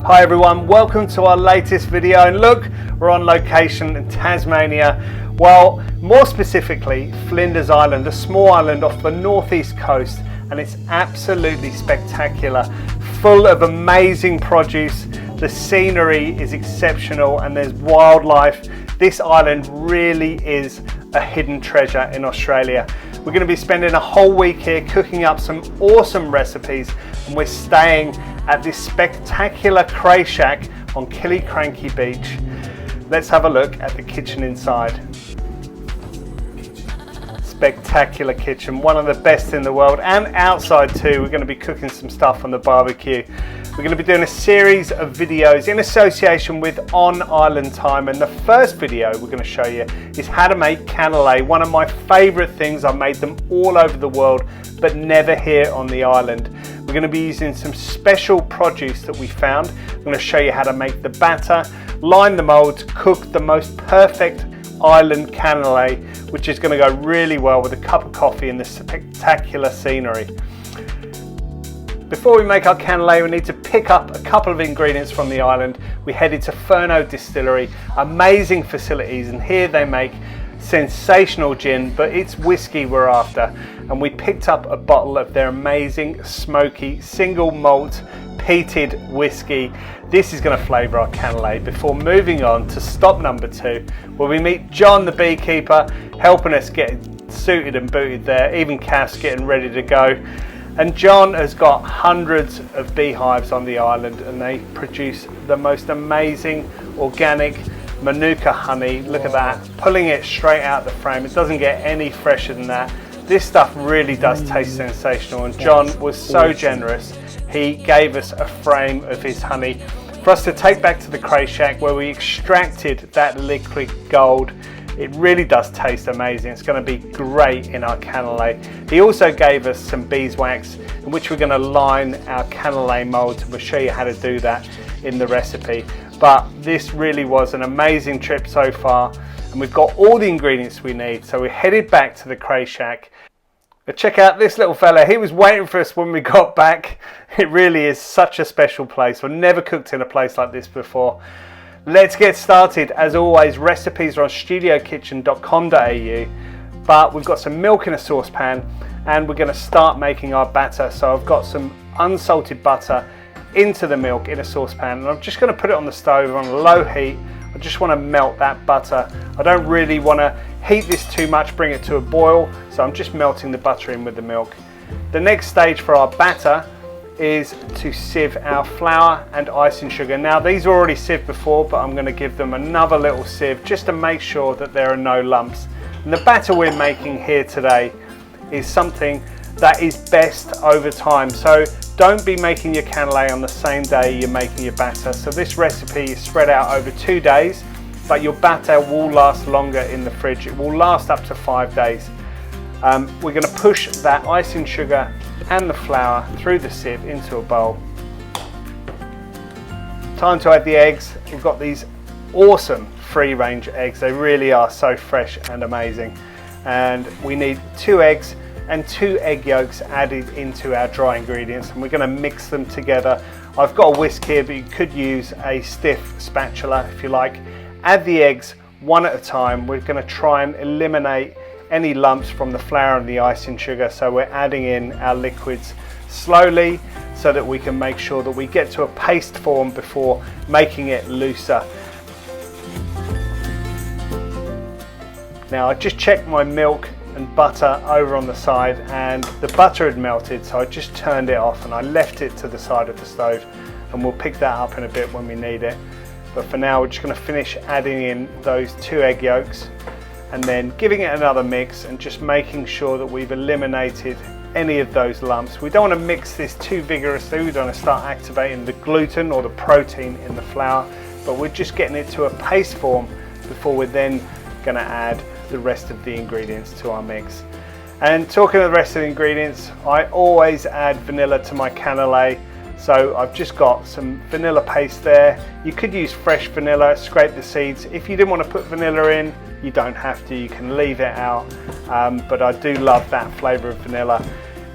Hi everyone, welcome to our latest video, and look, we're on location in Tasmania. Well, more specifically, Flinders Island, a small island off the northeast coast, and it's absolutely spectacular, full of amazing produce. The scenery is exceptional and there's wildlife. This island really is a hidden treasure in Australia. We're going to be spending a whole week here cooking up some awesome recipes, and we're staying at this spectacular cray shack on Killiecrankie Beach. Let's have a look at the kitchen inside. Spectacular kitchen, one of the best in the world, and outside too. We're going to be cooking some stuff on the barbecue. We're going to be doing a series of videos in association with On Island Time, and the first video we're going to show you is how to make canelé, one of my favourite things. I've made them all over the world but never here on the island. We're going to be using some special produce that we found. I'm going to show you how to make the batter, line the moulds, cook the most perfect island canelé, which is going to go really well with a cup of coffee and the spectacular scenery. Before we make our canelé, we need to pick up a couple of ingredients from the island. We headed to Furno Distillery, amazing facilities, and here they make sensational gin, but it's whiskey we're after. And we picked up a bottle of their amazing smoky single malt peated whiskey. This is going to flavour our canelé before moving on to stop number 2, where we meet John the beekeeper, helping us get suited and booted there. Even Cath's getting ready to go. And John has got hundreds of beehives on the island, and they produce the most amazing organic Manuka honey. Look at that, pulling it straight out the frame. It doesn't get any fresher than that. This stuff really does taste sensational, and John was so generous. He gave us a frame of his honey for us to take back to the cray shack, where we extracted that liquid gold. It really does taste amazing. It's going to be great in our canelé. He also gave us some beeswax in which we're going to line our canelé molds. We'll show you how to do that in the recipe. But this really was an amazing trip so far, and we've got all the ingredients we need. So we're headed back to the cray shack. But check out this little fella. He was waiting for us when we got back. It really is such a special place. I've never cooked in a place like this before. Let's get started. As always, recipes are on studiokitchen.com.au, but we've got some milk in a saucepan and we're going to start making our batter. So I've got some unsalted butter into the milk in a saucepan, and I'm just going to put it on the stove on low heat. I just want to melt that butter. I don't really want to heat this too much, bring it to a boil, so I'm just melting the butter in with the milk. The next stage for our batter is to sieve our flour and icing sugar. Now these are already sieved before, but I'm going to give them another little sieve just to make sure that there are no lumps. And the batter we're making here today is something that is best over time. So don't be making your canelé on the same day you're making your batter. So this recipe is spread out over 2 days, but your batter will last longer in the fridge. It will last up to 5 days. We're going to push that icing sugar and the flour through the sieve into a bowl. Time to add the eggs. We've got these awesome free range eggs. They really are so fresh and amazing. And we need 2 eggs and 2 egg yolks added into our dry ingredients, and we're going to mix them together. I've got a whisk here, but you could use a stiff spatula if you like. Add the eggs one at a time. We're going to try and eliminate any lumps from the flour and the icing sugar, so we're adding in our liquids slowly so that we can make sure that we get to a paste form before making it looser. Now I just checked my milk and butter over on the side, and the butter had melted, so I just turned it off and I left it to the side of the stove, and we'll pick that up in a bit when we need it. But for now we're just going to finish adding in those 2 egg yolks and then giving it another mix and just making sure that we've eliminated any of those lumps. We don't want to mix this too vigorously. We don't want to start activating the gluten or the protein in the flour, but we're just getting it to a paste form before we're then going to add the rest of the ingredients to our mix. And talking of the rest of the ingredients, I always add vanilla to my canelé. So I've just got some vanilla paste there. You could use fresh vanilla, scrape the seeds. If you didn't want to put vanilla in, you don't have to, you can leave it out. But I do love that flavour of vanilla.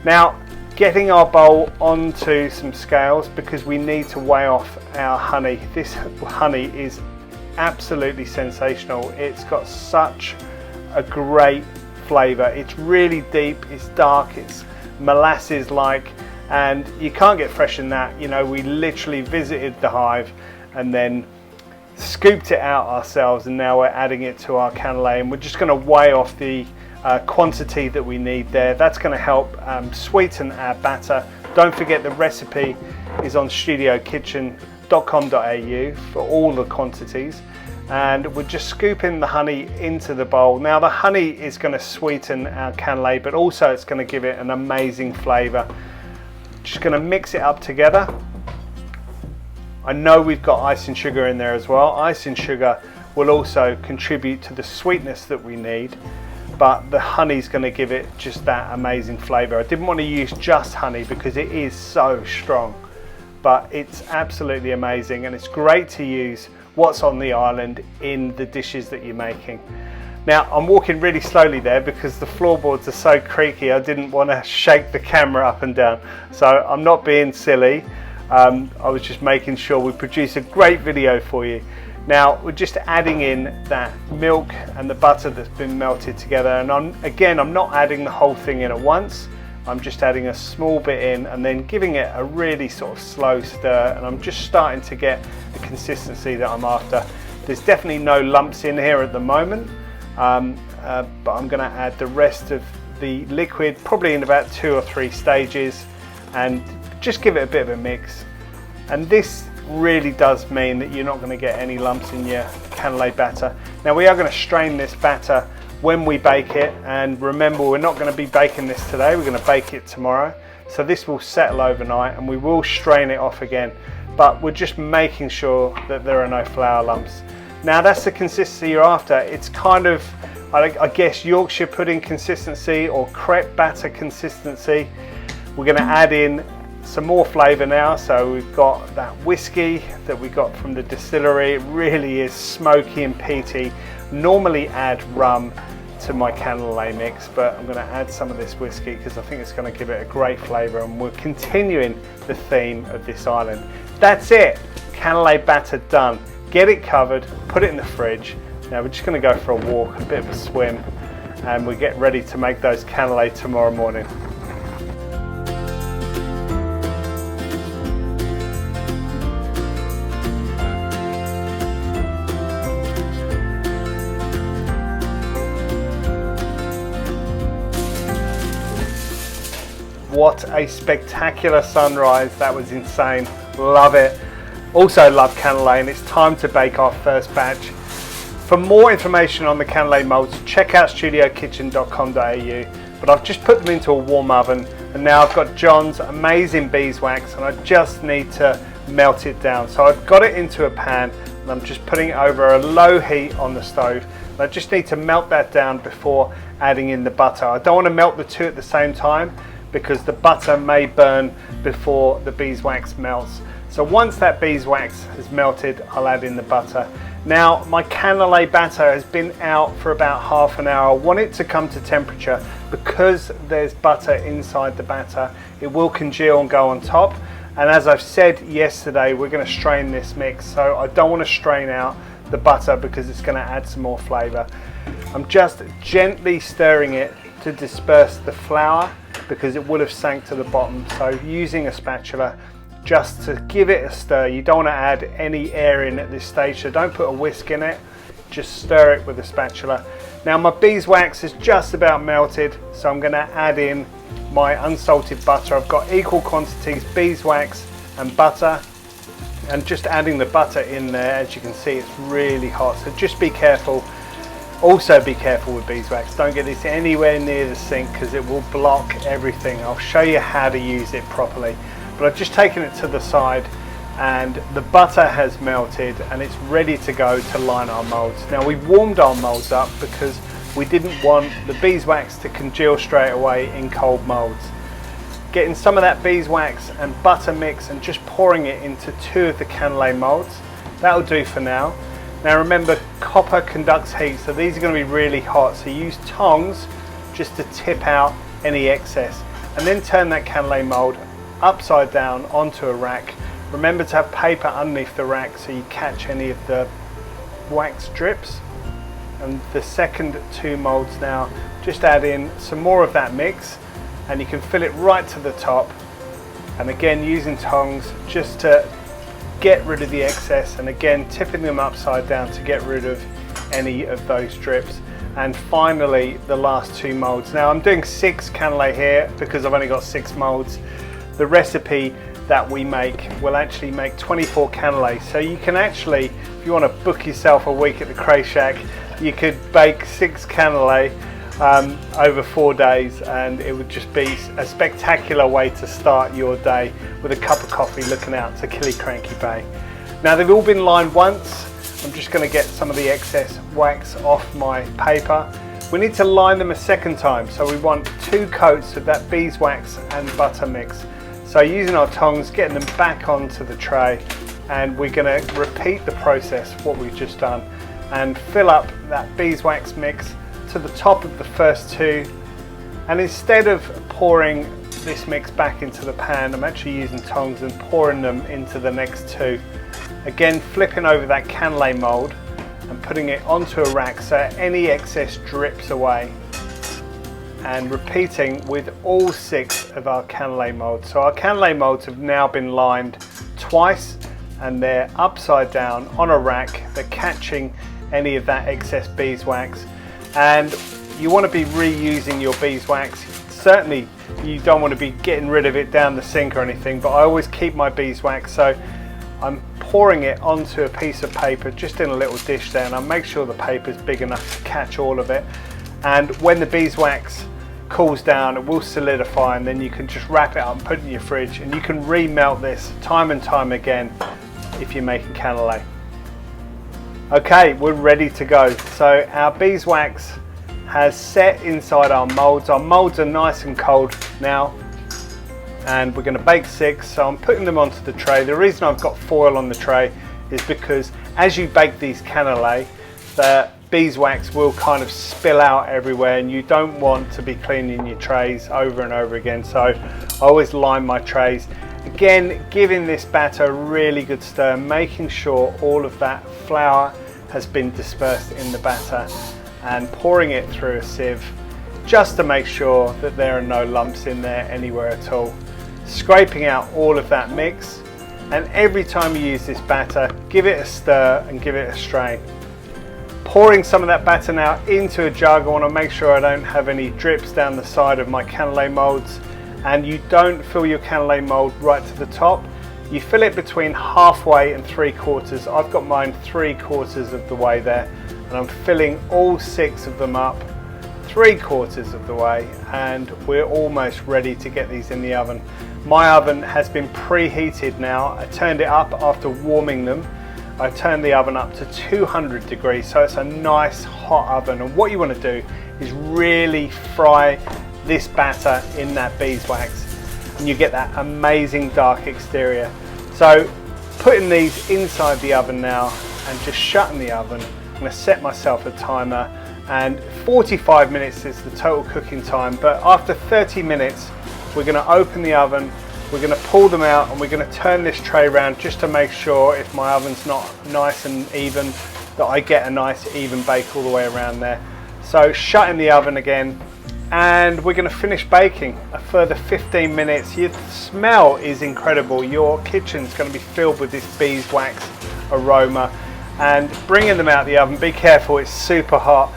Now, getting our bowl onto some scales because we need to weigh off our honey. This honey is absolutely sensational. It's got such a great flavour. It's really deep, it's dark, it's molasses like, and you can't get fresher than that. You know, we literally visited the hive and then scooped it out ourselves, and now we're adding it to our Canele, and we're just going to weigh off the quantity that we need there. That's going to help sweeten our batter. Don't forget the recipe is on studiokitchen.com.au for all the quantities, and we're just scooping the honey into the bowl. Now the honey is going to sweeten our Canele, but also it's going to give it an amazing flavour. Just going to mix it up together. I know we've got icing sugar in there as well. Icing sugar will also contribute to the sweetness that we need, but the honey's going to give it just that amazing flavour. I didn't want to use just honey because it is so strong, but it's absolutely amazing, and it's great to use what's on the island in the dishes that you're making. Now I'm walking really slowly there because the floorboards are so creaky. I didn't want to shake the camera up and down, so I'm not being silly. I was just making sure we produce a great video for you. Now we're just adding in that milk and the butter that's been melted together, and I'm not adding the whole thing in at once. I'm just adding a small bit in and then giving it a really sort of slow stir, and I'm just starting to get the consistency that I'm after. There's definitely no lumps in here at the moment, but I'm going to add the rest of the liquid probably in about 2 or 3 stages and just give it a bit of a mix. And this really does mean that you're not going to get any lumps in your Canele batter. Now we are going to strain this batter when we bake it, and remember, we're not going to be baking this today, we're going to bake it tomorrow. So this will settle overnight and we will strain it off again, but we're just making sure that there are no flour lumps. Now that's the consistency you're after. It's kind of, I guess, Yorkshire pudding consistency or crepe batter consistency. We're going to add in some more flavour now. So we've got that whiskey that we got from the distillery. It really is smoky and peaty. Normally add rum to my Canele mix, but I'm going to add some of this whiskey because I think it's going to give it a great flavour, and we're continuing the theme of this island. That's it, Canele batter done. Get it covered, put it in the fridge. Now we're just going to go for a walk, a bit of a swim, and we get ready to make those Canele tomorrow morning. What a spectacular sunrise, that was insane, love it. Also love Canele, and it's time to bake our first batch. For more information on the Canele molds, check out studiokitchen.com.au, but I've just put them into a warm oven, and now I've got John's amazing beeswax, and I just need to melt it down. So I've got it into a pan, and I'm just putting it over a low heat on the stove, and I just need to melt that down before adding in the butter. I don't want to melt the two at the same time because the butter may burn before the beeswax melts. So once that beeswax has melted, I'll add in the butter. Now my Canele batter has been out for about half an hour. I want it to come to temperature because there's butter inside the batter. It will congeal and go on top. And as I've said yesterday, we're going to strain this mix. So I don't want to strain out the butter because it's going to add some more flavour. I'm just gently stirring it to disperse the flour because it would have sank to the bottom. So using a spatula just to give it a stir. You don't want to add any air in at this stage, so don't put a whisk in it, just stir it with a spatula. Now my beeswax is just about melted, so I'm going to add in my unsalted butter. I've got equal quantities beeswax and butter, and just adding the butter in there. As you can see, it's really hot, so just be careful. Also be careful with beeswax, don't get this anywhere near the sink because it will block everything. I'll show you how to use it properly. But I've just taken it to the side, and the butter has melted and it's ready to go to line our molds. Now we warmed our molds up because we didn't want the beeswax to congeal straight away in cold molds. Getting some of that beeswax and butter mix and just pouring it into 2 of the Canele molds. That'll do for now. Now remember, copper conducts heat, so these are going to be really hot, so use tongs just to tip out any excess. and then turn that Canelé mold upside down onto a rack. Remember to have paper underneath the rack so you catch any of the wax drips. And the second 2 molds now, just add in some more of that mix, and you can fill it right to the top. And again, using tongs just to get rid of the excess, and again tipping them upside down to get rid of any of those drips. And finally, the last 2 molds. Now I'm doing 6 Canelé here because I've only got 6 molds. The recipe that we make will actually make 24 Canelé. So you can actually, if you want to book yourself a week at the Cray Shack, you could bake 6 Canelé over 4 days, and it would just be a spectacular way to start your day with a cup of coffee looking out to Killiecrankie Bay. Now they've all been lined once. I'm just going to get some of the excess wax off my paper. We need to line them a second time, so we want 2 coats of that beeswax and butter mix. So using our tongs, getting them back onto the tray, and we're going to repeat the process, what we've just done, and fill up that beeswax mix to the top of the first 2. And instead of pouring this mix back into the pan, I'm actually using tongs and pouring them into the next 2. Again, flipping over that Canelé mold and putting it onto a rack so any excess drips away, and repeating with all 6 of our Canelé molds. So our Canelé molds have now been lined twice, and they're upside down on a rack. They're catching any of that excess beeswax, and you want to be reusing your beeswax. Certainly you don't want to be getting rid of it down the sink or anything, but I always keep my beeswax, so I'm pouring it onto a piece of paper just in a little dish there, and I'll make sure the paper's big enough to catch all of it. And when the beeswax cools down, it will solidify, and then you can just wrap it up and put it in your fridge, and you can remelt this time and time again if you're making Canelé. Okay, we're ready to go. So our beeswax has set inside our molds. Our molds are nice and cold now, and we're going to bake 6, so I'm putting them onto the tray. The reason I've got foil on the tray is because as you bake these Canelé, the beeswax will kind of spill out everywhere, and you don't want to be cleaning your trays over and over again. So I always line my trays. Again, giving this batter a really good stir, making sure all of that flour has been dispersed in the batter, and pouring it through a sieve just to make sure that there are no lumps in there anywhere at all. Scraping out all of that mix, and every time you use this batter, give it a stir and give it a strain. Pouring some of that batter now into a jug. I want to make sure I don't have any drips down the side of my Canelé molds, and you don't fill your Canelé mold right to the top. You fill it between halfway and 3/4. I've got mine 3/4 of the way there, and I'm filling all 6 of them up 3/4 of the way, and we're almost ready to get these in the oven. My oven has been preheated now. I turned it up after warming them. I turned the oven up to 200 degrees, so it's a nice hot oven. And what you want to do is really fry this batter in that beeswax, and you get that amazing dark exterior. So putting these inside the oven now and just shutting the oven. I'm going to set myself a timer, and 45 minutes is the total cooking time, but after 30 minutes we're going to open the oven, we're going to pull them out, and we're going to turn this tray around just to make sure, if my oven's not nice and even, that I get a nice even bake all the way around there. So shutting the oven again, and we're going to finish baking a further 15 minutes. Your smell is incredible. Your kitchen's going to be filled with this beeswax aroma. And bringing them out of the oven, be careful, it's super hot.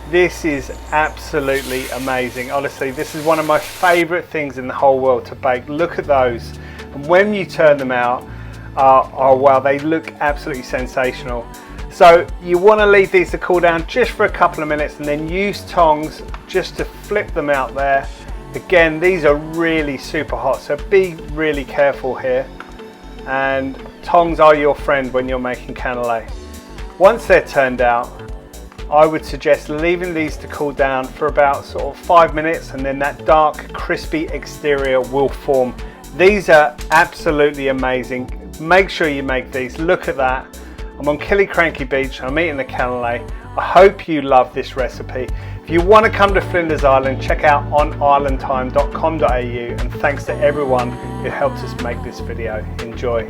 This is absolutely amazing. Honestly, this is one of my favorite things in the whole world to bake. Look at those. And when you turn them out, oh wow, they look absolutely sensational. So you want to leave these to cool down just for a couple of minutes, and then use tongs just to flip them out there. Again, these are really super hot, so be really careful here. And tongs are your friend when you're making Canelé. Once they're turned out, I would suggest leaving these to cool down for about sort of 5 minutes, and then that dark, crispy exterior will form. These are absolutely amazing. Make sure you make these. Look at that. I'm on Killiecrankie Beach, I'm eating the Canele. I hope you love this recipe. If you want to come to Flinders Island, check out onislandtime.com.au, and thanks to everyone who helped us make this video. Enjoy.